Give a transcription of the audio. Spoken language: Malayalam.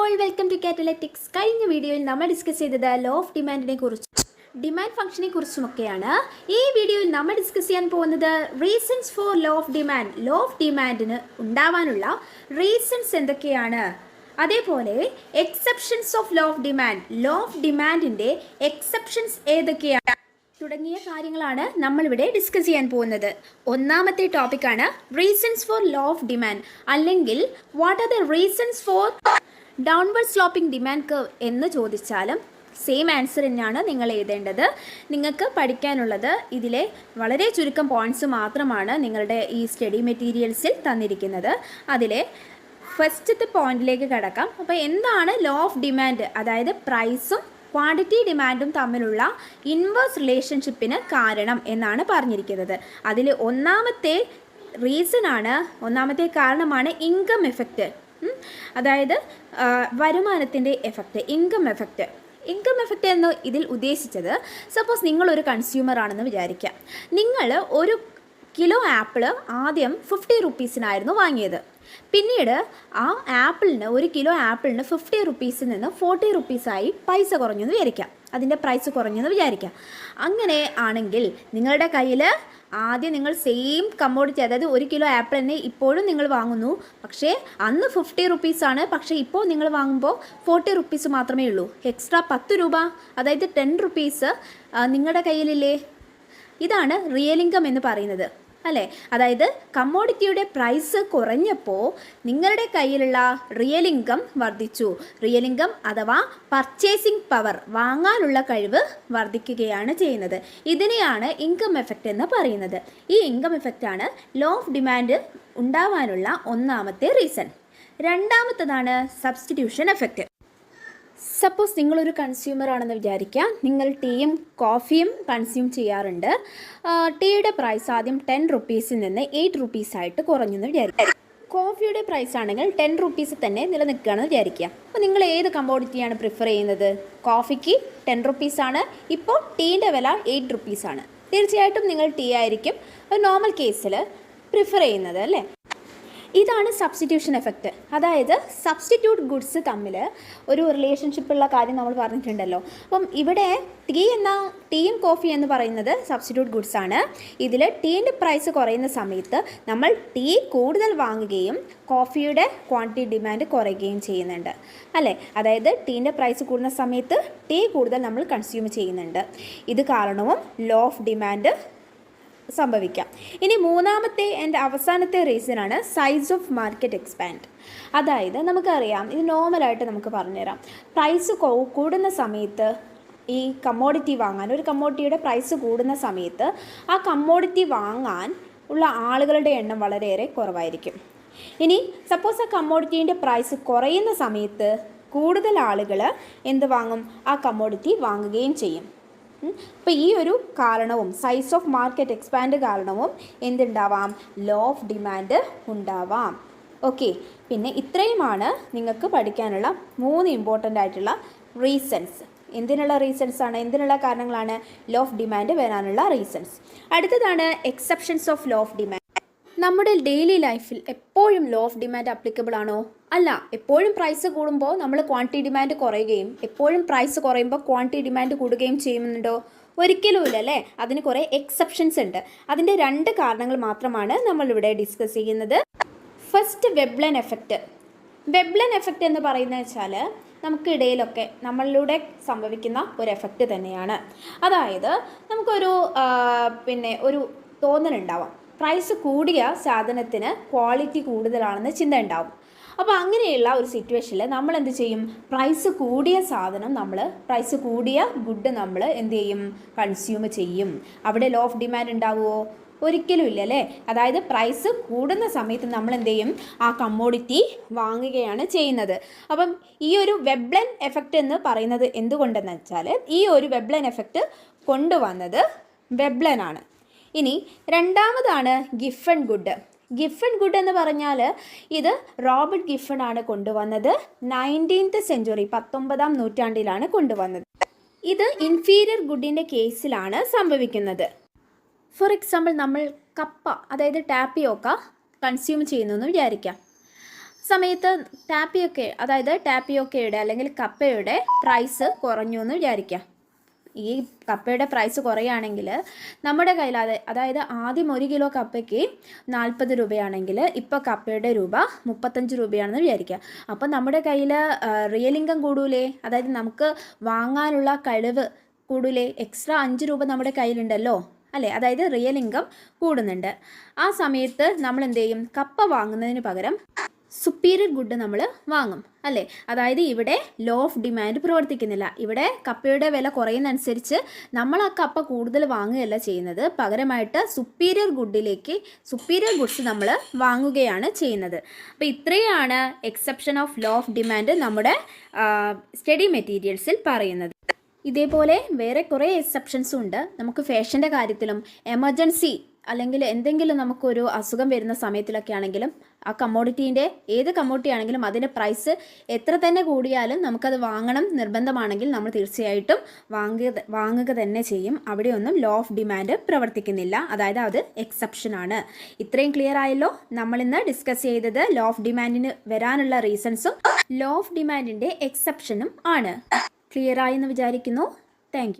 all, welcome to Catalytics. കഴിഞ്ഞ വീഡിയോയിൽ നമ്മൾ ഡിസ്കസ് ചെയ്തത് ലോ ഓഫ് ഡിമാൻഡിനെ കുറിച്ചും ഡിമാൻഡ് ഫംഗ്ഷനെ കുറിച്ചുമൊക്കെയാണ്. ഈ വീഡിയോയിൽ നമ്മൾ ഡിസ്കസ് ചെയ്യാൻ പോകുന്നത് reasons for law of demand. Law of ഡിമാൻഡിന് ഉണ്ടാവാനുള്ള റീസൺസ് എന്തൊക്കെയാണ്, അതേപോലെ exceptions of law of demand, law of ഡിമാൻഡിൻ്റെ എക്സെപ്ഷൻസ് ഏതൊക്കെയാണ് തുടങ്ങിയ കാര്യങ്ങളാണ് നമ്മളിവിടെ ഡിസ്കസ് ചെയ്യാൻ പോകുന്നത്. ഒന്നാമത്തെ ടോപ്പിക്കാണ് reasons for law of demand, അല്ലെങ്കിൽ what are the reasons for downward sloping demand curve എന്ന് ചോദിച്ചാലും സെയിം ആൻസർ തന്നെയാണ് നിങ്ങൾ എഴുതേണ്ടത്. നിങ്ങൾക്ക് പഠിക്കാനുള്ളത് ഇതിലെ വളരെ ചുരുക്കം പോയിൻറ്റ്സ് മാത്രമാണ് നിങ്ങളുടെ ഈ സ്റ്റഡി മെറ്റീരിയൽസിൽ തന്നിരിക്കുന്നത്. അതിലെ ഫസ്റ്റത്തെ പോയിന്റിലേക്ക് കടക്കാം. അപ്പോൾ എന്താണ് ലോ ഓഫ് ഡിമാൻഡ്? അതായത് പ്രൈസും ക്വാണ്ടിറ്റി ഡിമാൻഡും തമ്മിലുള്ള ഇൻവേഴ്സ് റിലേഷൻഷിപ്പിന് കാരണം എന്നാണ് പറഞ്ഞിരിക്കുന്നത്. അതിൽ ഒന്നാമത്തെ കാരണമാണ് ഇൻകം എഫക്റ്റ്, അതായത് വരുമാനത്തിൻ്റെ എഫക്റ്റ്, ഇൻകം എഫക്റ്റ് എന്ന് ഇതിൽ ഉദ്ദേശിച്ചത്, സപ്പോസ് നിങ്ങളൊരു കൺസ്യൂമർ ആണെന്ന് വിചാരിക്കുക. നിങ്ങൾ ഒരു കിലോ ആപ്പിള് ആദ്യം 50 റുപ്പീസിനായിരുന്നു വാങ്ങിയത്. പിന്നീട് ആ ആപ്പിളിന്, ഒരു കിലോ ആപ്പിളിന് 50 റുപ്പീസിൽ നിന്ന് 40 റുപ്പീസായി പൈസ കുറഞ്ഞെന്ന് വിചാരിക്കാം, അതിൻ്റെ പ്രൈസ് കുറഞ്ഞെന്ന് വിചാരിക്കാം. അങ്ങനെ ആണെങ്കിൽ നിങ്ങളുടെ കയ്യിൽ ആദ്യം നിങ്ങൾ സെയിം കമ്മോഡിറ്റി, അതായത് ഒരു കിലോ ആപ്പിൾ തന്നെ ഇപ്പോഴും നിങ്ങൾ വാങ്ങുന്നു, പക്ഷേ അന്ന് 50 റുപ്പീസാണ്, പക്ഷേ ഇപ്പോൾ നിങ്ങൾ വാങ്ങുമ്പോൾ 40 റുപ്പീസ് മാത്രമേ ഉള്ളൂ. എക്സ്ട്രാ 10 രൂപ, അതായത് 10 റുപ്പീസ് നിങ്ങളുടെ കയ്യിലില്ലേ? ഇതാണ് റിയൽ ഇൻകം എന്ന് പറയുന്നത്, അല്ലേ? അതായത് കമ്മോഡിറ്റിയുടെ പ്രൈസ് കുറഞ്ഞപ്പോൾ നിങ്ങളുടെ കയ്യിലുള്ള റിയൽ ഇൻകം വർദ്ധിച്ചു. റിയൽ ഇൻകം അഥവാ പർച്ചേസിംഗ് പവർ, വാങ്ങാനുള്ള കഴിവ് വർദ്ധിക്കുകയാണ് ചെയ്യുന്നത്. ഇതിനെയാണ് ഇൻകം എഫക്റ്റ് എന്ന് പറയുന്നത്. ഈ ഇൻകം എഫക്റ്റാണ് ലോ ഓഫ് ഡിമാൻഡ് ഉണ്ടാവാനുള്ള ഒന്നാമത്തെ റീസൺ. രണ്ടാമത്തതാണ് സബ്സ്റ്റിറ്റ്യൂഷൻ എഫക്റ്റ്. സപ്പോസ് നിങ്ങളൊരു കൺസ്യൂമർ ആണെന്ന് വിചാരിക്കുക. നിങ്ങൾ ടീയും കോഫിയും കൺസ്യൂം ചെയ്യാറുണ്ട്. ടീയുടെ പ്രൈസ് ആദ്യം 10 റുപ്പീസിൽ നിന്ന് 8 റുപ്പീസായിട്ട് കുറഞ്ഞെന്ന് വിചാരിക്കുക. കോഫിയുടെ പ്രൈസ് ആണെങ്കിൽ 10 റുപ്പീസ് തന്നെ നിലനിൽക്കുകയാണെന്ന് വിചാരിക്കുക. അപ്പോൾ നിങ്ങൾ ഏത് കമ്മോഡിറ്റിയാണ് പ്രിഫർ ചെയ്യുന്നത്? കോഫിക്ക് 10 റുപ്പീസാണ്, ഇപ്പോൾ ടീൻ്റെ വില 8 റുപ്പീസാണ്. തീർച്ചയായിട്ടും നിങ്ങൾ ടീ ആയിരിക്കും നോർമൽ കേസിൽ പ്രിഫർ ചെയ്യുന്നത്, അല്ലേ? ഇതാണ് സബ്സ്റ്റിറ്റ്യൂഷൻ എഫക്റ്റ്. അതായത് സബ്സ്റ്റിറ്റ്യൂട്ട് ഗുഡ്സ് തമ്മിൽ ഒരു റിലേഷൻഷിപ്പുള്ള കാര്യം നമ്മൾ പറഞ്ഞിട്ടുണ്ടല്ലോ. അപ്പം ഇവിടെ ടീയും കോഫി എന്ന് പറയുന്നത് സബ്സ്റ്റിറ്റ്യൂട്ട് ഗുഡ്സ് ആണ്. ഇതിൽ ടീൻ്റെ പ്രൈസ് കുറയുന്ന സമയത്ത് നമ്മൾ ടീ കൂടുതൽ വാങ്ങുകയും കോഫിയുടെ ക്വാണ്ടിറ്റി ഡിമാൻഡ് കുറയുകയും ചെയ്യുന്നുണ്ട്, അല്ലേ? അതായത് ടീൻ്റെ പ്രൈസ് കൂടുന്ന സമയത്ത് ടീ കൂടുതൽ നമ്മൾ കൺസ്യൂം ചെയ്യുന്നുണ്ട്. ഇത് കാരണവും ലോ ഓഫ് ഡിമാൻഡ് സംഭവിക്കാം. ഇനി മൂന്നാമത്തെ ആൻഡ് അവസാനത്തെ റീസണാണ് സൈസ് ഓഫ് മാർക്കറ്റ് എക്സ്പാൻഡ്. അതായത് നമുക്കറിയാം, ഇത് നോർമലായിട്ട് നമുക്ക് പറഞ്ഞുതരാം. പ്രൈസ് കൂടുന്ന സമയത്ത് ഈ കമ്മോഡിറ്റി വാങ്ങാൻ, ഒരു കമ്മോഡിറ്റിയുടെ പ്രൈസ് കൂടുന്ന സമയത്ത് ആ കമ്മോഡിറ്റി വാങ്ങാൻ ഉള്ള ആളുകളുടെ എണ്ണം വളരെയേറെ കുറവായിരിക്കും. ഇനി സപ്പോസ് ആ കമ്മോഡിറ്റീൻ്റെ പ്രൈസ് കുറയുന്ന സമയത്ത് കൂടുതൽ ആളുകൾ എന്ത് വാങ്ങും? ആ കമ്മോഡിറ്റി വാങ്ങുകയും ചെയ്യും. അപ്പോൾ ഈ ഒരു കാരണവും, സൈസ് ഓഫ് മാർക്കറ്റ് എക്സ്പാൻഡ് കാരണവും എന്തുണ്ടാവാം? ലോ ഓഫ് ഡിമാൻഡ് ഉണ്ടാവാം. ഓക്കെ, പിന്നെ ഇത്രയുമാണ് നിങ്ങൾക്ക് പഠിക്കാനുള്ള 3 ഇമ്പോർട്ടൻ്റ് ആയിട്ടുള്ള റീസൺസ്. എന്തിനുള്ള റീസൺസാണ്, എന്തിനുള്ള കാരണങ്ങളാണ് ലോ ഓഫ് ഡിമാൻഡ് വരാനുള്ള റീസൺസ്. അടുത്തതാണ് exceptions of law of demand. നമ്മുടെ ഡെയിലി ലൈഫിൽ എപ്പോഴും ലോ ഓഫ് ഡിമാൻഡ് അപ്ലിക്കബിൾ ആണോ? അല്ല. എപ്പോഴും പ്രൈസ് കൂടുമ്പോൾ നമ്മൾ ക്വാണ്ടിറ്റി ഡിമാൻഡ് കുറയുകയും എപ്പോഴും പ്രൈസ് കുറയുമ്പോൾ ക്വാണ്ടിറ്റി ഡിമാൻഡ് കൂടുകയും ചെയ്യുന്നുണ്ടോ? ഒരിക്കലും ഇല്ല, അല്ലേ? അതിന് കുറേ എക്സെപ്ഷൻസ് ഉണ്ട്. അതിൻ്റെ 2 കാരണങ്ങൾ മാത്രമാണ് നമ്മളിവിടെ ഡിസ്കസ് ചെയ്യുന്നത്. First, Veblen effect. Veblen effect എന്ന് പറയുന്നത് വെച്ചാൽ നമുക്കിടയിലൊക്കെ നമ്മളിലൂടെ സംഭവിക്കുന്ന ഒരു എഫക്റ്റ് തന്നെയാണ്. അതായത് നമുക്കൊരു ഒരു തോന്നലുണ്ടാവാം, പ്രൈസ് കൂടിയ സാധനത്തിന് ക്വാളിറ്റി കൂടുതലാണെന്ന് ചിന്ത ഉണ്ടാവും. അപ്പോൾ അങ്ങനെയുള്ള ഒരു സിറ്റുവേഷനിൽ നമ്മൾ എന്ത് ചെയ്യും? പ്രൈസ് കൂടിയ ഗുഡ് നമ്മൾ എന്ത് ചെയ്യും? കൺസ്യൂം ചെയ്യും. അവിടെ ലോ ഓഫ് ഡിമാൻഡ് ഉണ്ടാവുമോ? ഒരിക്കലും ഇല്ല, അല്ലേ? അതായത് പ്രൈസ് കൂടുന്ന സമയത്ത് നമ്മൾ എന്ത് ചെയ്യും? ആ കമ്മോഡിറ്റി വാങ്ങുകയാണ് ചെയ്യുന്നത്. അപ്പം ഈ ഒരു വെബ്ലൻ എഫക്റ്റ് എന്ന് പറയുന്നത് എന്തുകൊണ്ടെന്ന് വെച്ചാൽ, ഈ ഒരു വെബ്ലൻ എഫക്റ്റ് കൊണ്ടുവന്നത് വെബ്ലനാണ്. ഇനി രണ്ടാമതാണ് ഗിഫൺ ഗുഡ്. ഗിഫൺ ഗുഡ് എന്ന് പറഞ്ഞാൽ ഇത് റോബർട്ട് ഗിഫൺ ആണ് കൊണ്ടുവന്നത്. 19th സെഞ്ച്വറി, 19ാം നൂറ്റാണ്ടിലാണ് കൊണ്ടുവന്നത്. ഇത് ഇൻഫീരിയർ ഗുഡിൻ്റെ കേസിലാണ് സംഭവിക്കുന്നത്. ഫോർ എക്സാമ്പിൾ, നമ്മൾ കപ്പ, അതായത് ടാപ്പിയോക്ക കൺസ്യൂം ചെയ്യുന്നു എന്ന് വിചാരിക്കാം. സമയത്ത് ടാപ്പിയോക്കയുടെ അല്ലെങ്കിൽ കപ്പയുടെ പ്രൈസ് കുറഞ്ഞു എന്ന് വിചാരിക്കുക. ഈ കപ്പയുടെ പ്രൈസ് കുറയുകയാണെങ്കിൽ നമ്മുടെ കയ്യിൽ അതായത് ആദ്യം 1 കിലോ കപ്പയ്ക്ക് 40 രൂപയാണെങ്കിൽ ഇപ്പോൾ കപ്പയുടെ രൂപ 35 രൂപയാണെന്ന് വിചാരിക്കുക. അപ്പം നമ്മുടെ കയ്യിൽ റിയൽ ഇൻകം കൂടൂലേ, അതായത് നമുക്ക് വാങ്ങാനുള്ള കഴിവ് കൂടൂലേ, എക്സ്ട്രാ 5 രൂപ നമ്മുടെ കയ്യിലുണ്ടല്ലോ അല്ലേ, അതായത് റിയൽ ഇൻകം കൂടുന്നുണ്ട്. ആ സമയത്ത് നമ്മൾ എന്ത് ചെയ്യും, കപ്പ വാങ്ങുന്നതിന് പകരം സുപ്പീരിയർ ഗുഡ് നമ്മൾ വാങ്ങും അല്ലേ. അതായത് ഇവിടെ ലോ ഓഫ് ഡിമാൻഡ് പ്രവർത്തിക്കുന്നില്ല. ഇവിടെ കപ്പയുടെ വില കുറയുന്നതനുസരിച്ച് നമ്മൾ ആ കപ്പ കൂടുതൽ വാങ്ങുകയല്ല ചെയ്യുന്നത്, പകരമായിട്ട് സുപ്പീരിയർ ഗുഡ്സ് നമ്മൾ വാങ്ങുകയാണ് ചെയ്യുന്നത്. അപ്പോൾ ഇത്രയാണ് exception of law of demand നമ്മുടെ സ്റ്റഡി മെറ്റീരിയൽസിൽ പറയുന്നത്. ഇതേപോലെ വേറെ കുറേ എക്സെപ്ഷൻസും ഉണ്ട്. നമുക്ക് ഫാഷൻ്റെ കാര്യത്തിലും എമർജൻസി അല്ലെങ്കിൽ എന്തെങ്കിലും നമുക്കൊരു അസുഖം വരുന്ന സമയത്തിലൊക്കെ ആണെങ്കിലും ആ കമ്മോഡിറ്റീൻ്റെ ഏത് കമ്മോഡിറ്റി ആണെങ്കിലും അതിൻ്റെ പ്രൈസ് എത്ര തന്നെ കൂടിയാലും നമുക്കത് വാങ്ങണം നിർബന്ധമാണെങ്കിൽ നമ്മൾ തീർച്ചയായിട്ടും വാങ്ങുക തന്നെ ചെയ്യും. അവിടെയൊന്നും ലോ ഓഫ് ഡിമാൻഡ് പ്രവർത്തിക്കുന്നില്ല, അതായത് അത് എക്സെപ്ഷനാണ്. ഇത്രയും ക്ലിയർ ആയല്ലോ. നമ്മളിന്ന് ഡിസ്കസ് ചെയ്തത് ലോ ഓഫ് ഡിമാൻഡിന് വരാനുള്ള റീസൺസും ലോ ഓഫ് ഡിമാൻഡിൻ്റെ എക്സെപ്ഷനും ആണ്. ക്ലിയർ ആയെന്ന് വിചാരിക്കുന്നു. Thank you.